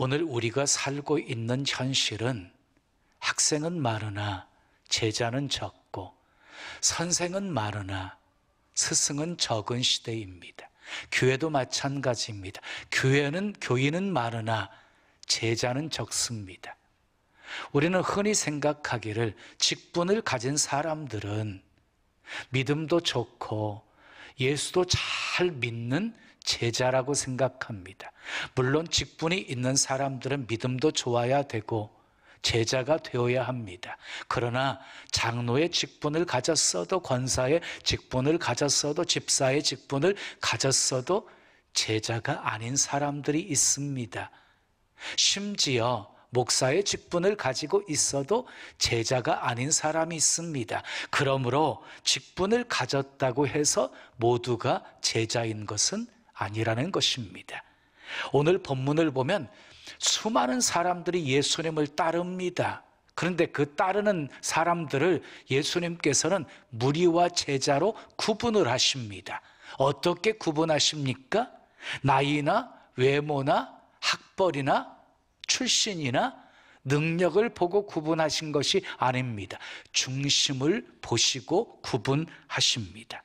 오늘 우리가 살고 있는 현실은 학생은 많으나 제자는 적고 선생은 많으나 스승은 적은 시대입니다. 교회도 마찬가지입니다. 교인은 많으나 제자는 적습니다. 우리는 흔히 생각하기를 직분을 가진 사람들은 믿음도 좋고 예수도 잘 믿는 제자라고 생각합니다. 물론 직분이 있는 사람들은 믿음도 좋아야 되고 제자가 되어야 합니다. 그러나 장로의 직분을 가졌어도, 권사의 직분을 가졌어도, 집사의 직분을 가졌어도 제자가 아닌 사람들이 있습니다. 심지어 목사의 직분을 가지고 있어도 제자가 아닌 사람이 있습니다. 그러므로 직분을 가졌다고 해서 모두가 제자인 것은 아니라는 것입니다. 오늘 본문을 보면 수많은 사람들이 예수님을 따릅니다. 그런데 그 따르는 사람들을 예수님께서는 무리와 제자로 구분을 하십니다. 어떻게 구분하십니까? 나이나 외모나 학벌이나 출신이나 능력을 보고 구분하신 것이 아닙니다. 중심을 보시고 구분하십니다.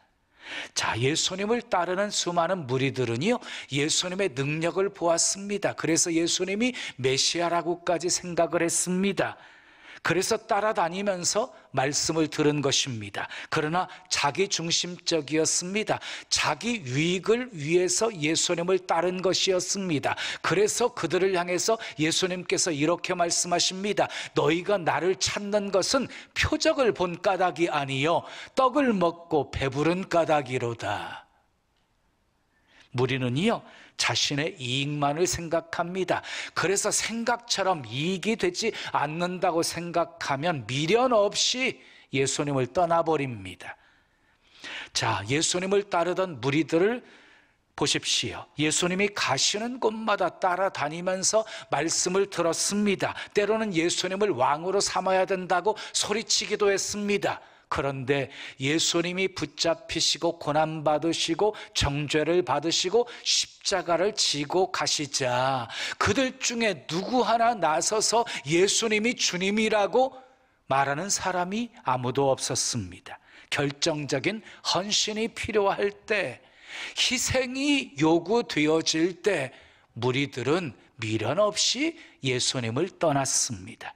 자, 예수님을 따르는 수많은 무리들은요, 예수님의 능력을 보았습니다. 그래서 예수님이 메시아라고까지 생각을 했습니다. 그래서 따라다니면서 말씀을 들은 것입니다. 그러나 자기 중심적이었습니다. 자기 유익을 위해서 예수님을 따른 것이었습니다. 그래서 그들을 향해서 예수님께서 이렇게 말씀하십니다. 너희가 나를 찾는 것은 표적을 본 까닭이 아니요 떡을 먹고 배부른 까닭이로다. 무리는요, 자신의 이익만을 생각합니다. 그래서 생각처럼 이익이 되지 않는다고 생각하면 미련 없이 예수님을 떠나버립니다. 자, 예수님을 따르던 무리들을 보십시오. 예수님이 가시는 곳마다 따라다니면서 말씀을 들었습니다. 때로는 예수님을 왕으로 삼아야 된다고 소리치기도 했습니다. 그런데 예수님이 붙잡히시고 고난받으시고 정죄를 받으시고 십자가를 지고 가시자 그들 중에 누구 하나 나서서 예수님이 주님이라고 말하는 사람이 아무도 없었습니다. 결정적인 헌신이 필요할 때, 희생이 요구되어질 때 무리들은 미련 없이 예수님을 떠났습니다.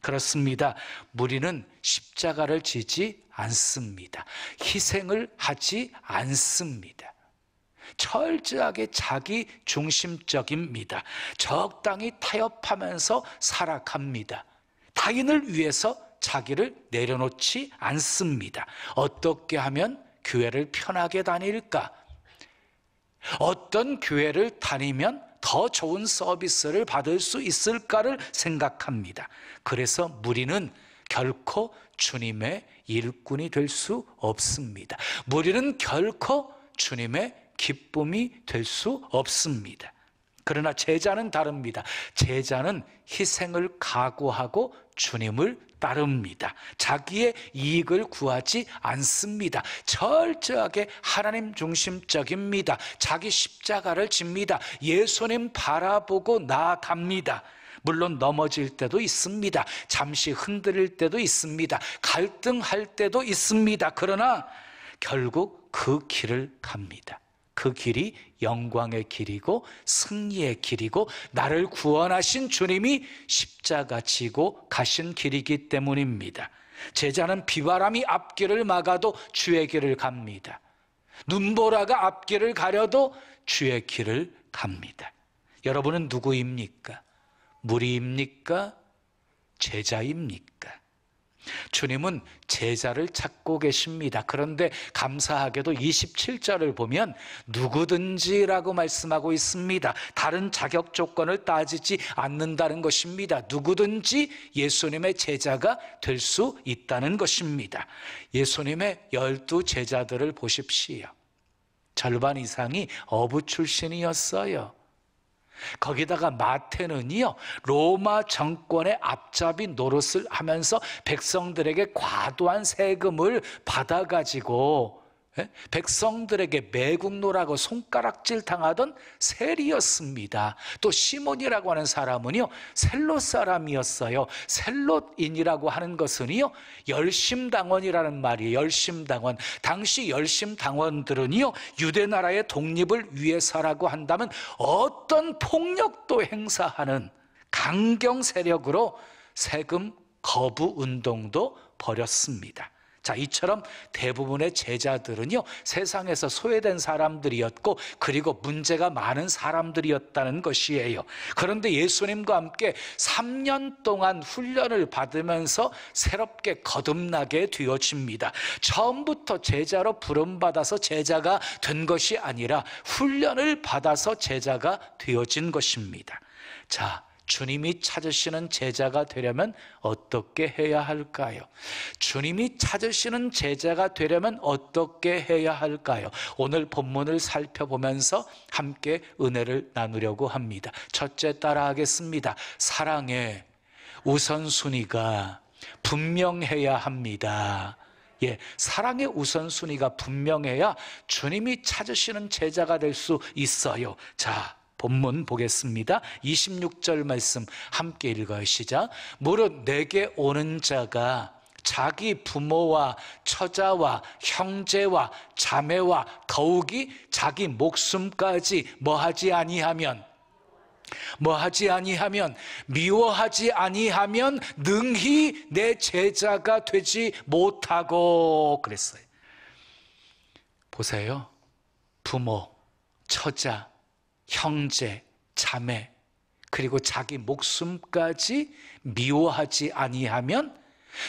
그렇습니다. 무리는 십자가를 지지 않습니다. 희생을 하지 않습니다. 철저하게 자기 중심적입니다. 적당히 타협하면서 살아갑니다. 타인을 위해서 자기를 내려놓지 않습니다. 어떻게 하면 교회를 편하게 다닐까? 어떤 교회를 다니면 더 좋은 서비스를 받을 수 있을까를 생각합니다. 그래서 무리는 결코 주님의 일꾼이 될 수 없습니다. 무리는 결코 주님의 기쁨이 될 수 없습니다. 그러나 제자는 다릅니다. 제자는 희생을 각오하고 주님을 따릅니다. 자기의 이익을 구하지 않습니다. 철저하게 하나님 중심적입니다. 자기 십자가를 집니다. 예수님 바라보고 나아갑니다. 물론 넘어질 때도 있습니다. 잠시 흔들릴 때도 있습니다. 갈등할 때도 있습니다. 그러나 결국 그 길을 갑니다. 그 길이 영광의 길이고 승리의 길이고 나를 구원하신 주님이 십자가 지고 가신 길이기 때문입니다. 제자는 비바람이 앞길을 막아도 주의 길을 갑니다. 눈보라가 앞길을 가려도 주의 길을 갑니다. 여러분은 누구입니까? 무리입니까? 제자입니까? 주님은 제자를 찾고 계십니다. 그런데 감사하게도 27절을 보면 누구든지라고 말씀하고 있습니다. 다른 자격 조건을 따지지 않는다는 것입니다. 누구든지 예수님의 제자가 될 수 있다는 것입니다. 예수님의 12 제자들을 보십시오. 절반 이상이 어부 출신이었어요. 거기다가 마태는요, 로마 정권의 앞잡이 노릇을 하면서 백성들에게 과도한 세금을 받아가지고 백성들에게 매국노라고 손가락질 당하던 세리였습니다. 또 시몬이라고 하는 사람은요, 셀롯 사람이었어요. 셀롯인이라고 하는 것은요, 열심당원이라는 말이에요. 열심당원. 당시 열심당원들은요, 유대 나라의 독립을 위해서라고 한다면 어떤 폭력도 행사하는 강경 세력으로 세금 거부 운동도 벌였습니다. 자, 이처럼 대부분의 제자들은요, 세상에서 소외된 사람들이었고, 그리고 문제가 많은 사람들이었다는 것이에요. 그런데 예수님과 함께 3년 동안 훈련을 받으면서 새롭게 거듭나게 되어집니다. 처음부터 제자로 부름받아서 제자가 된 것이 아니라 훈련을 받아서 제자가 되어진 것입니다. 자, 주님이 찾으시는 제자가 되려면 어떻게 해야 할까요? 주님이 찾으시는 제자가 되려면 어떻게 해야 할까요? 오늘 본문을 살펴보면서 함께 은혜를 나누려고 합니다. 첫째, 따라하겠습니다. 사랑의 우선순위가 분명해야 합니다. 사랑의 우선순위가 분명해야 주님이 찾으시는 제자가 될 수 있어요. 자, 본문 보겠습니다. 26절 말씀 함께 읽어요. 시작. 무릇 내게 오는 자가 자기 부모와 처자와 형제와 자매와 더욱이 자기 목숨까지 뭐하지 아니하면 미워하지 아니하면 능히 내 제자가 되지 못하고 그랬어요. 보세요. 부모, 처자, 형제, 자매, 그리고 자기 목숨까지 미워하지 아니하면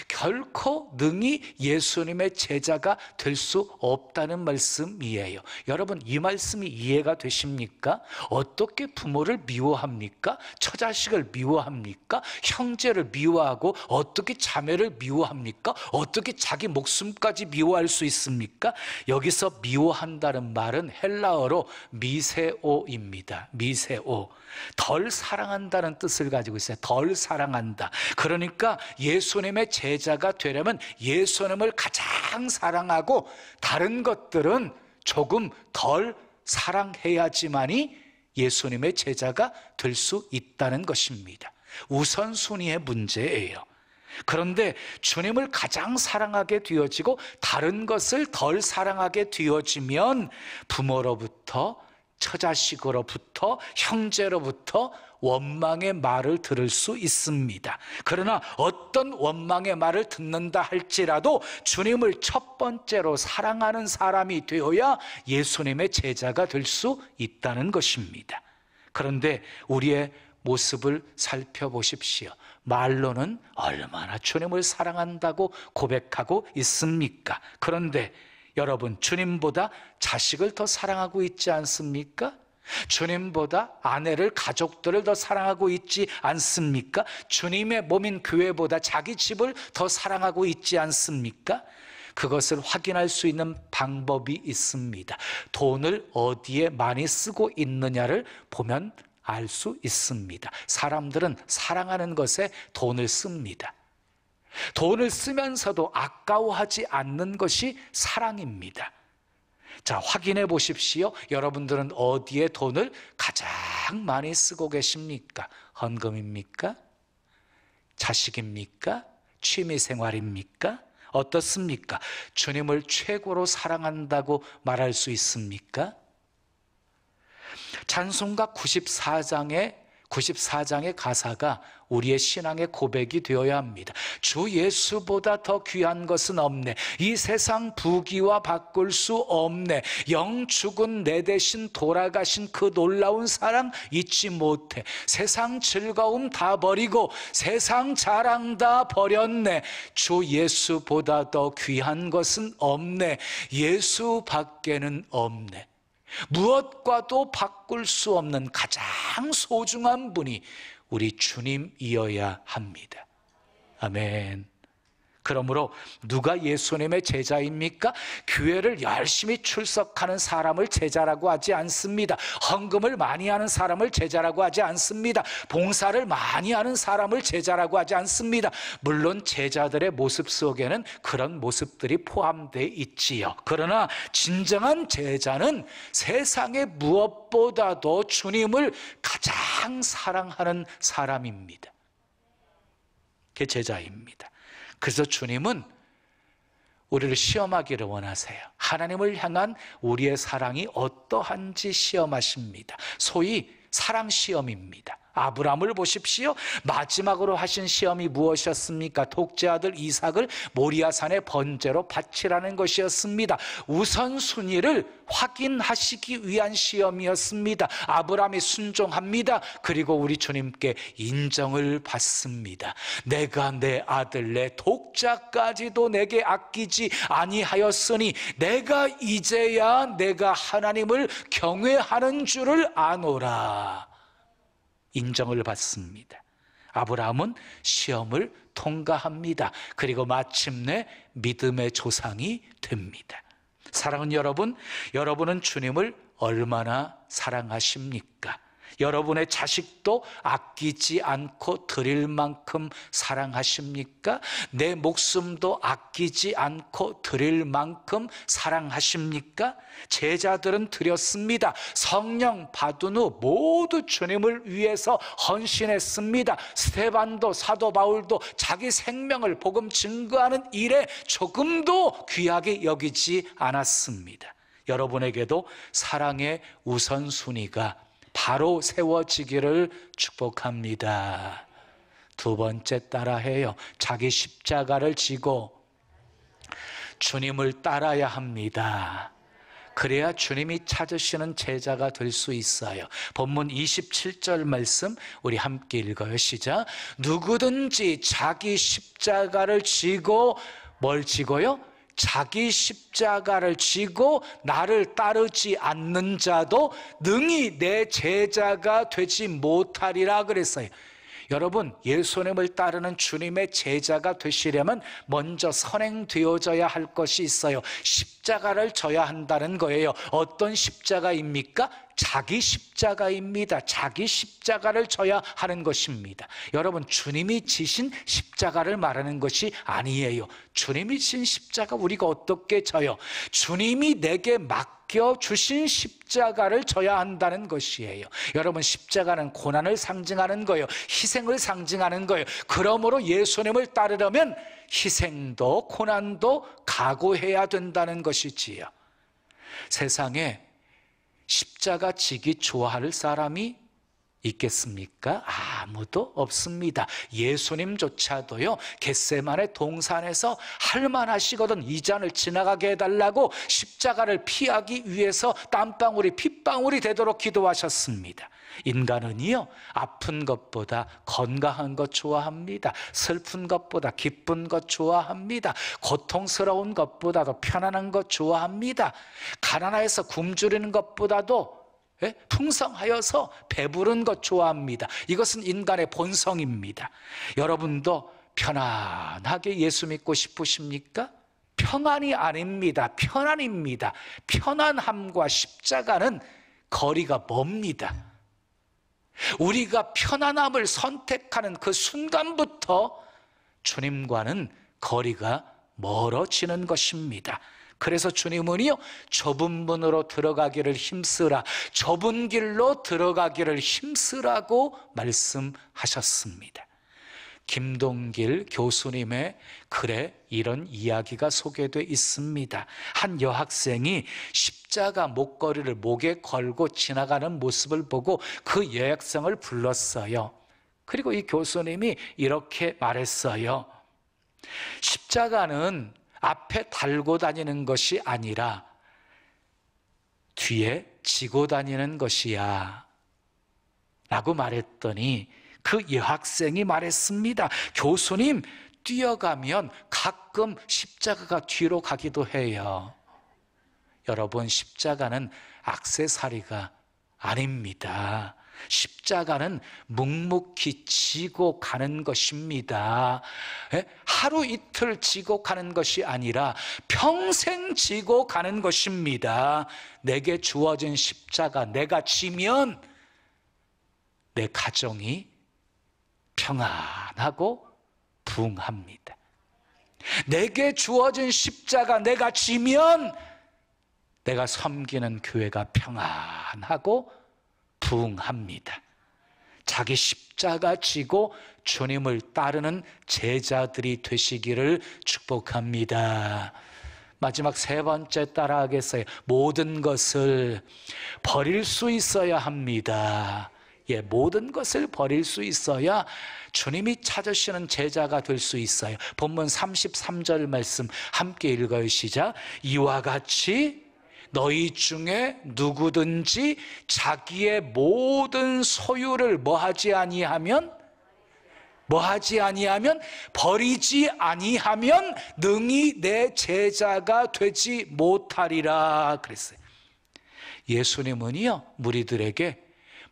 결코 능히 예수님의 제자가 될 수 없다는 말씀이에요. 여러분, 이 말씀이 이해가 되십니까? 어떻게 부모를 미워합니까? 처자식을 미워합니까? 형제를 미워하고 어떻게 자매를 미워합니까? 어떻게 자기 목숨까지 미워할 수 있습니까? 여기서 미워한다는 말은 헬라어로 미세오입니다. 미세오. 덜 사랑한다는 뜻을 가지고 있어요. 덜 사랑한다. 그러니까 예수님의 제자가 되려면 예수님을 가장 사랑하고 다른 것들은 조금 덜 사랑해야지만이 예수님의 제자가 될 수 있다는 것입니다. 우선순위의 문제예요. 그런데 주님을 가장 사랑하게 되어지고 다른 것을 덜 사랑하게 되어지면 부모로부터, 처자식으로부터, 형제로부터 원망의 말을 들을 수 있습니다. 그러나 어떤 원망의 말을 듣는다 할지라도 주님을 첫 번째로 사랑하는 사람이 되어야 예수님의 제자가 될 수 있다는 것입니다. 그런데 우리의 모습을 살펴보십시오. 말로는 얼마나 주님을 사랑한다고 고백하고 있습니까? 그런데 여러분, 주님보다 자식을 더 사랑하고 있지 않습니까? 주님보다 아내를, 가족들을 더 사랑하고 있지 않습니까? 주님의 몸인 교회보다 자기 집을 더 사랑하고 있지 않습니까? 그것을 확인할 수 있는 방법이 있습니다. 돈을 어디에 많이 쓰고 있느냐를 보면 알 수 있습니다. 사람들은 사랑하는 것에 돈을 씁니다. 돈을 쓰면서도 아까워하지 않는 것이 사랑입니다. 자, 확인해 보십시오. 여러분들은 어디에 돈을 가장 많이 쓰고 계십니까? 헌금입니까? 자식입니까? 취미생활입니까? 어떻습니까? 주님을 최고로 사랑한다고 말할 수 있습니까? 찬송가 94장의 가사가 우리의 신앙의 고백이 되어야 합니다. 주 예수보다 더 귀한 것은 없네. 이 세상 부귀와 바꿀 수 없네. 영 죽은 내 대신 돌아가신 그 놀라운 사랑 잊지 못해. 세상 즐거움 다 버리고 세상 자랑 다 버렸네. 주 예수보다 더 귀한 것은 없네. 예수밖에는 없네. 무엇과도 바꿀 수 없는 가장 소중한 분이 우리 주님이어야 합니다. 아멘. 그러므로 누가 예수님의 제자입니까? 교회를 열심히 출석하는 사람을 제자라고 하지 않습니다. 헌금을 많이 하는 사람을 제자라고 하지 않습니다. 봉사를 많이 하는 사람을 제자라고 하지 않습니다. 물론 제자들의 모습 속에는 그런 모습들이 포함되어 있지요. 그러나 진정한 제자는 세상의 무엇보다도 주님을 가장 사랑하는 사람입니다. 그게 제자입니다. 그래서 주님은 우리를 시험하기를 원하세요. 하나님을 향한 우리의 사랑이 어떠한지 시험하십니다. 소위 사랑 시험입니다. 아브라함을 보십시오. 마지막으로 하신 시험이 무엇이었습니까? 독재 아들 이삭을 모리아산의 번제로 바치라는 것이었습니다. 우선순위를 확인하시기 위한 시험이었습니다. 아브라함이 순종합니다. 그리고 우리 주님께 인정을 받습니다. 내가 내 아들 내 독자까지도 내게 아끼지 아니하였으니 내가 이제야 내가 하나님을 경외하는 줄을 아노라. 인정을 받습니다. 아브라함은 시험을 통과합니다. 그리고 마침내 믿음의 조상이 됩니다. 사랑하는 여러분, 여러분은 주님을 얼마나 사랑하십니까? 여러분의 자식도 아끼지 않고 드릴 만큼 사랑하십니까? 내 목숨도 아끼지 않고 드릴 만큼 사랑하십니까? 제자들은 드렸습니다. 성령 받은 후 모두 주님을 위해서 헌신했습니다. 스데반도 사도 바울도 자기 생명을 복음 증거하는 일에 조금도 귀하게 여기지 않았습니다. 여러분에게도 사랑의 우선순위가 바로 세워지기를 축복합니다. 두 번째 따라해요. 자기 십자가를 지고 주님을 따라야 합니다. 그래야 주님이 찾으시는 제자가 될 수 있어요. 본문 27절 말씀 우리 함께 읽어요. 시작. 누구든지 자기 십자가를 지고 뭘 지고요? 자기 십자가를 지고 나를 따르지 않는 자도 능히 내 제자가 되지 못하리라 그랬어요. 여러분, 예수님을 따르는 주님의 제자가 되시려면 먼저 선행되어져야 할 것이 있어요. 십자가를 져야 한다는 거예요. 어떤 십자가입니까? 자기 십자가입니다. 자기 십자가를 져야 하는 것입니다. 여러분, 주님이 지신 십자가를 말하는 것이 아니에요. 주님이 지신 십자가 우리가 어떻게 져요? 주님이 내게 맡겨주신 십자가를 져야 한다는 것이에요. 여러분, 십자가는 고난을 상징하는 거예요. 희생을 상징하는 거예요. 그러므로 예수님을 따르려면 희생도 고난도 각오해야 된다는 것이지요. 세상에 십자가 지기 좋아할 사람이 있겠습니까? 아무도 없습니다. 예수님조차도요, 겟세마네 동산에서 할만하시거든 이 잔을 지나가게 해달라고 십자가를 피하기 위해서 땀방울이 핏방울이 되도록 기도하셨습니다. 인간은요, 아픈 것보다 건강한 것 좋아합니다. 슬픈 것보다 기쁜 것 좋아합니다. 고통스러운 것보다도 편안한 것 좋아합니다. 가난해서 굶주리는 것보다도 풍성하여서 배부른 것 좋아합니다. 이것은 인간의 본성입니다. 여러분도 편안하게 예수 믿고 싶으십니까? 평안이 아닙니다. 편안입니다. 편안함과 십자가는 거리가 멉니다. 우리가 편안함을 선택하는 그 순간부터 주님과는 거리가 멀어지는 것입니다. 그래서 주님은요, 좁은 문으로 들어가기를 힘쓰라, 좁은 길로 들어가기를 힘쓰라고 말씀하셨습니다. 김동길 교수님의 글에 이런 이야기가 소개되어 있습니다. 한 여학생이 십자가 목걸이를 목에 걸고 지나가는 모습을 보고 그 여학생을 불렀어요. 그리고 이 교수님이 이렇게 말했어요. 십자가는 앞에 달고 다니는 것이 아니라 뒤에 지고 다니는 것이야 라고 말했더니 그 여학생이 말했습니다. 교수님, 뛰어가면 가끔 십자가가 뒤로 가기도 해요. 여러분, 십자가는 액세서리가 아닙니다. 십자가는 묵묵히 지고 가는 것입니다. 하루 이틀 지고 가는 것이 아니라 평생 지고 가는 것입니다. 내게 주어진 십자가 내가 지면 내 가정이 평안하고 부흥합니다. 내게 주어진 십자가 내가 지면 내가 섬기는 교회가 평안하고 부흥합니다. 자기 십자가 지고 주님을 따르는 제자들이 되시기를 축복합니다. 마지막 세 번째 따라하겠어요. 모든 것을 버릴 수 있어야 합니다. 모든 것을 버릴 수 있어야 주님이 찾으시는 제자가 될 수 있어요. 본문 33절 말씀 함께 읽어요. 시작. 이와 같이 너희 중에 누구든지 자기의 모든 소유를 뭐하지 아니하면 버리지 아니하면 능히 내 제자가 되지 못하리라 그랬어요. 예수님은요 무리들에게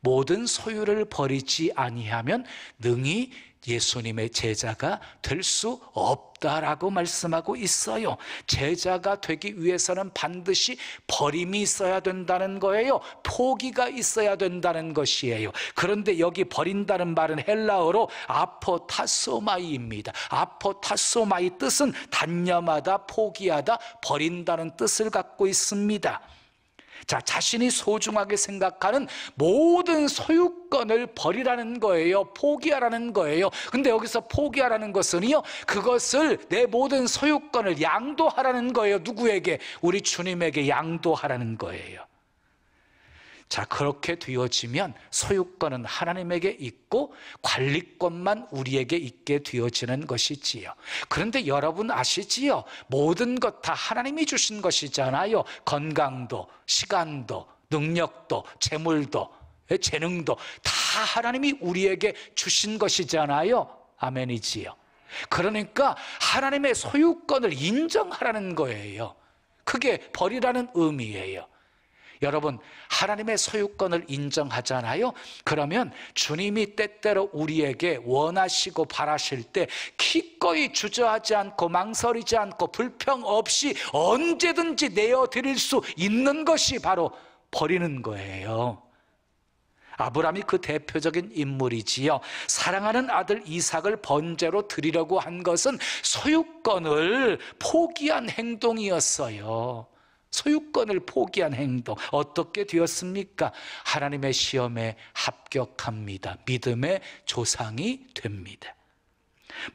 모든 소유를 버리지 아니하면 능히 예수님의 제자가 될 수 없다라고 말씀하고 있어요. 제자가 되기 위해서는 반드시 버림이 있어야 된다는 거예요. 포기가 있어야 된다는 것이에요. 그런데 여기 버린다는 말은 헬라어로 아포타소마이입니다. 아포타소마이 뜻은 단념하다, 포기하다, 버린다는 뜻을 갖고 있습니다. 자, 자신이 소중하게 생각하는 모든 소유권을 버리라는 거예요. 포기하라는 거예요. 근데 여기서 포기하라는 것은요, 그것을 내 모든 소유권을 양도하라는 거예요. 누구에게? 우리 주님에게 양도하라는 거예요. 자, 그렇게 되어지면 소유권은 하나님에게 있고 관리권만 우리에게 있게 되어지는 것이지요. 그런데 여러분 아시지요? 모든 것 다 하나님이 주신 것이잖아요. 건강도, 시간도, 능력도, 재물도, 재능도 다 하나님이 우리에게 주신 것이잖아요. 아멘이지요. 그러니까 하나님의 소유권을 인정하라는 거예요. 그게 버리라는 의미예요. 여러분, 하나님의 소유권을 인정하잖아요. 그러면 주님이 때때로 우리에게 원하시고 바라실 때 기꺼이 주저하지 않고 망설이지 않고 불평 없이 언제든지 내어드릴 수 있는 것이 바로 버리는 거예요. 아브라함이 그 대표적인 인물이지요. 사랑하는 아들 이삭을 번제로 드리려고 한 것은 소유권을 포기한 행동이었어요. 소유권을 포기한 행동. 어떻게 되었습니까? 하나님의 시험에 합격합니다. 믿음의 조상이 됩니다.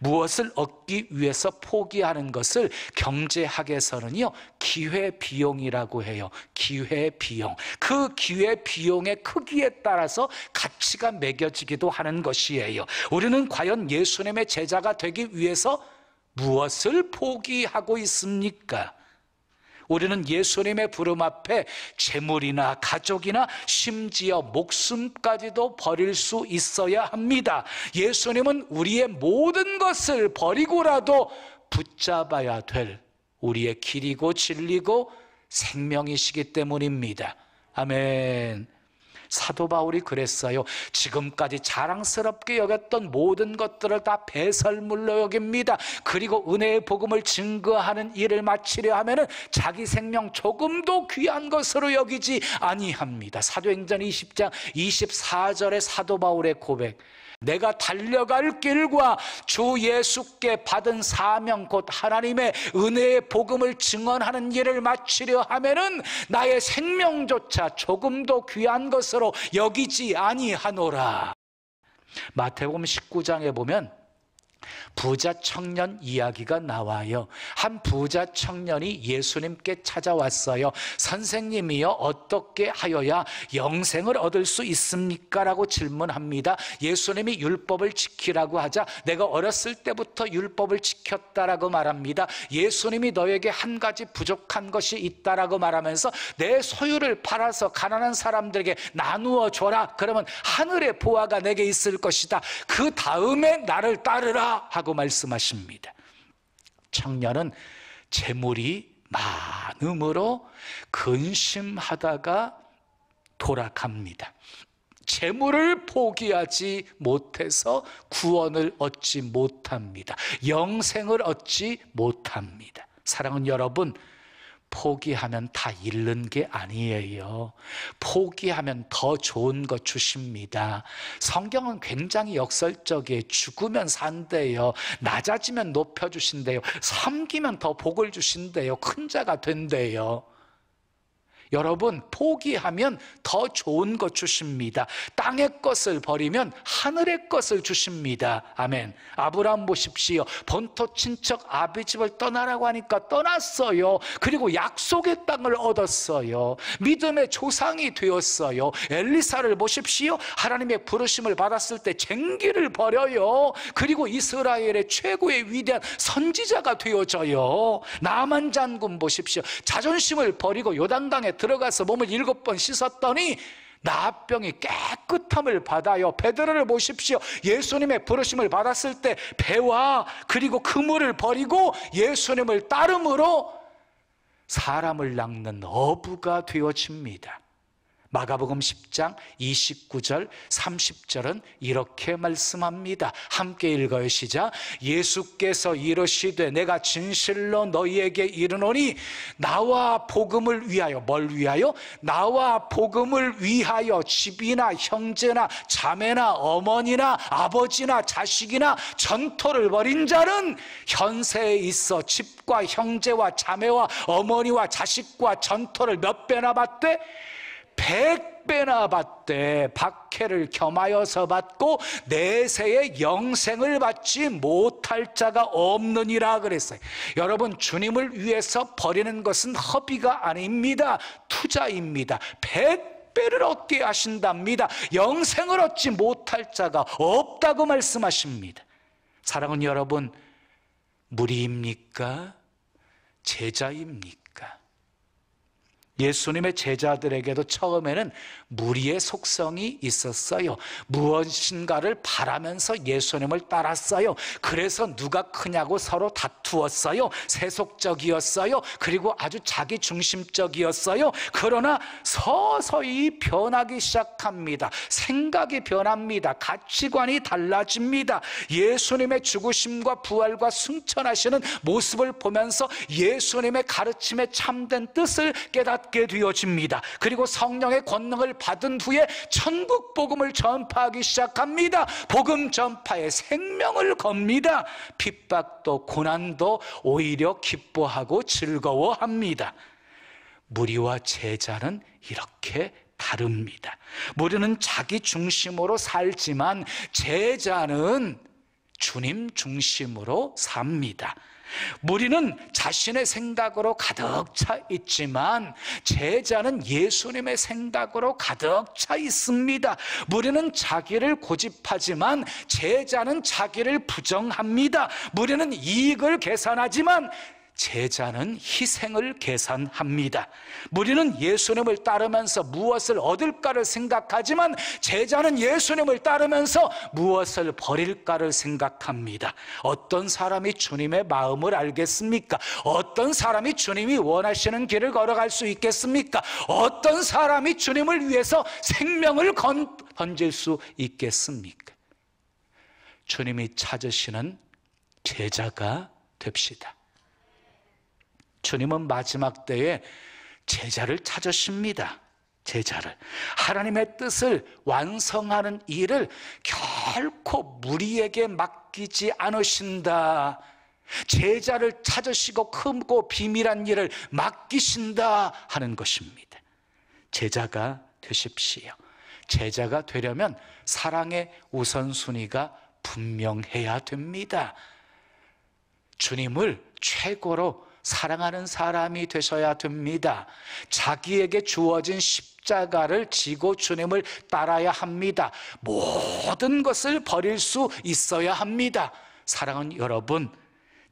무엇을 얻기 위해서 포기하는 것을 경제학에서는요 기회비용이라고 해요. 기회비용. 그 기회비용의 크기에 따라서 가치가 매겨지기도 하는 것이에요. 우리는 과연 예수님의 제자가 되기 위해서 무엇을 포기하고 있습니까? 우리는 예수님의 부름 앞에 재물이나 가족이나 심지어 목숨까지도 버릴 수 있어야 합니다. 예수님은 우리의 모든 것을 버리고라도 붙잡아야 될 우리의 길이고 진리고 생명이시기 때문입니다. 아멘. 사도 바울이 그랬어요. 지금까지 자랑스럽게 여겼던 모든 것들을 다 배설물로 여깁니다. 그리고 은혜의 복음을 증거하는 일을 마치려 하면은 자기 생명 조금도 귀한 것으로 여기지 아니합니다. 사도행전 20장 24절의 사도 바울의 고백. 내가 달려갈 길과 주 예수께 받은 사명 곧 하나님의 은혜의 복음을 증언하는 일을 마치려 하면은 나의 생명조차 조금도 귀한 것으로 여기지 아니하노라. 마태복음 19장에 보면 부자 청년 이야기가 나와요. 한 부자 청년이 예수님께 찾아왔어요. 선생님이요, 어떻게 하여야 영생을 얻을 수 있습니까? 라고 질문합니다. 예수님이 율법을 지키라고 하자 내가 어렸을 때부터 율법을 지켰다라고 말합니다. 예수님이 너에게 한 가지 부족한 것이 있다라고 말하면서 내 소유를 팔아서 가난한 사람들에게 나누어 줘라. 그러면 하늘의 보화가 내게 있을 것이다. 그 다음에 나를 따르라 하고 말씀하십니다. 청년은 재물이 많음으로 근심하다가 돌아갑니다. 재물을 포기하지 못해서 구원을 얻지 못합니다. 영생을 얻지 못합니다. 사랑하는 여러분, 포기하면 다 잃는 게 아니에요. 포기하면 더 좋은 것 주십니다. 성경은 굉장히 역설적이에요. 죽으면 산대요. 낮아지면 높여주신대요. 섬기면 더 복을 주신대요. 큰 자가 된대요. 여러분, 포기하면 더 좋은 것 주십니다. 땅의 것을 버리면 하늘의 것을 주십니다. 아멘. 아브라함 보십시오. 본토 친척 아비집을 떠나라고 하니까 떠났어요. 그리고 약속의 땅을 얻었어요. 믿음의 조상이 되었어요. 엘리사를 보십시오. 하나님의 부르심을 받았을 때 쟁기를 버려요. 그리고 이스라엘의 최고의 위대한 선지자가 되어져요. 나만 장군 보십시오. 자존심을 버리고 요단강에 들어가서 몸을 7번 씻었더니 나병이 깨끗함을 받아요. 베드로를 보십시오. 예수님의 부르심을 받았을 때 배와 그리고 그물을 버리고 예수님을 따름으로 사람을 낚는 어부가 되어집니다. 마가복음 10장 29절 30절은 이렇게 말씀합니다. 함께 읽어요. 시작. 예수께서 이르시되 내가 진실로 너희에게 이르노니 나와 복음을 위하여, 뭘 위하여? 나와 복음을 위하여 집이나 형제나 자매나 어머니나 아버지나 자식이나 전토를 벌인 자는 현세에 있어 집과 형제와 자매와 어머니와 자식과 전토를 몇 배나 받되 100배나 받되 박해를 겸하여서 받고 내세의 영생을 받지 못할 자가 없느니라 그랬어요. 여러분, 주님을 위해서 버리는 것은 허비가 아닙니다. 투자입니다. 100배를 얻게 하신답니다. 영생을 얻지 못할 자가 없다고 말씀하십니다. 사랑하는 여러분, 무리입니까? 제자입니까? 예수님의 제자들에게도 처음에는 무리의 속성이 있었어요. 무엇인가를 바라면서 예수님을 따랐어요. 그래서 누가 크냐고 서로 다투었어요. 세속적이었어요. 그리고 아주 자기중심적이었어요. 그러나 서서히 변하기 시작합니다. 생각이 변합니다. 가치관이 달라집니다. 예수님의 죽으심과 부활과 승천하시는 모습을 보면서 예수님의 가르침에 참된 뜻을 깨닫게 되어집니다. 그리고 성령의 권능을 받은 후에 천국 복음을 전파하기 시작합니다. 복음 전파에 생명을 겁니다. 핍박도 고난도 오히려 기뻐하고 즐거워합니다. 무리와 제자는 이렇게 다릅니다. 무리는 자기 중심으로 살지만 제자는 주님 중심으로 삽니다. 무리는 자신의 생각으로 가득 차 있지만 제자는 예수님의 생각으로 가득 차 있습니다. 무리는 자기를 고집하지만 제자는 자기를 부정합니다. 무리는 이익을 계산하지만 제자는 희생을 계산합니다. 무리는 예수님을 따르면서 무엇을 얻을까를 생각하지만 제자는 예수님을 따르면서 무엇을 버릴까를 생각합니다. 어떤 사람이 주님의 마음을 알겠습니까? 어떤 사람이 주님이 원하시는 길을 걸어갈 수 있겠습니까? 어떤 사람이 주님을 위해서 생명을 던질 수 있겠습니까? 주님이 찾으시는 제자가 됩시다. 주님은 마지막 때에 제자를 찾으십니다. 제자를. 하나님의 뜻을 완성하는 일을 결코 무리에게 맡기지 않으신다. 제자를 찾으시고 크고 비밀한 일을 맡기신다 하는 것입니다. 제자가 되십시오. 제자가 되려면 사랑의 우선순위가 분명해야 됩니다. 주님을 최고로 사랑하는 사람이 되셔야 됩니다. 자기에게 주어진 십자가를 지고 주님을 따라야 합니다. 모든 것을 버릴 수 있어야 합니다. 사랑하는 여러분,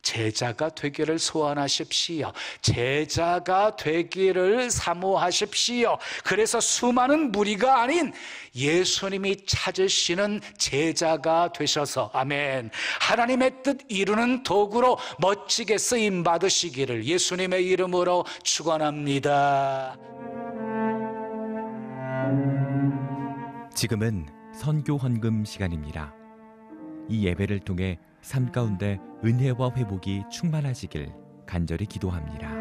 제자가 되기를 소원하십시오. 제자가 되기를 사모하십시오. 그래서 수많은 무리가 아닌 예수님이 찾으시는 제자가 되셔서, 아멘, 하나님의 뜻 이루는 도구로 멋지게 쓰임 받으시기를 예수님의 이름으로 축원합니다. 지금은 선교 헌금 시간입니다. 이 예배를 통해 삶 가운데 은혜와 회복이 충만하시길 간절히 기도합니다.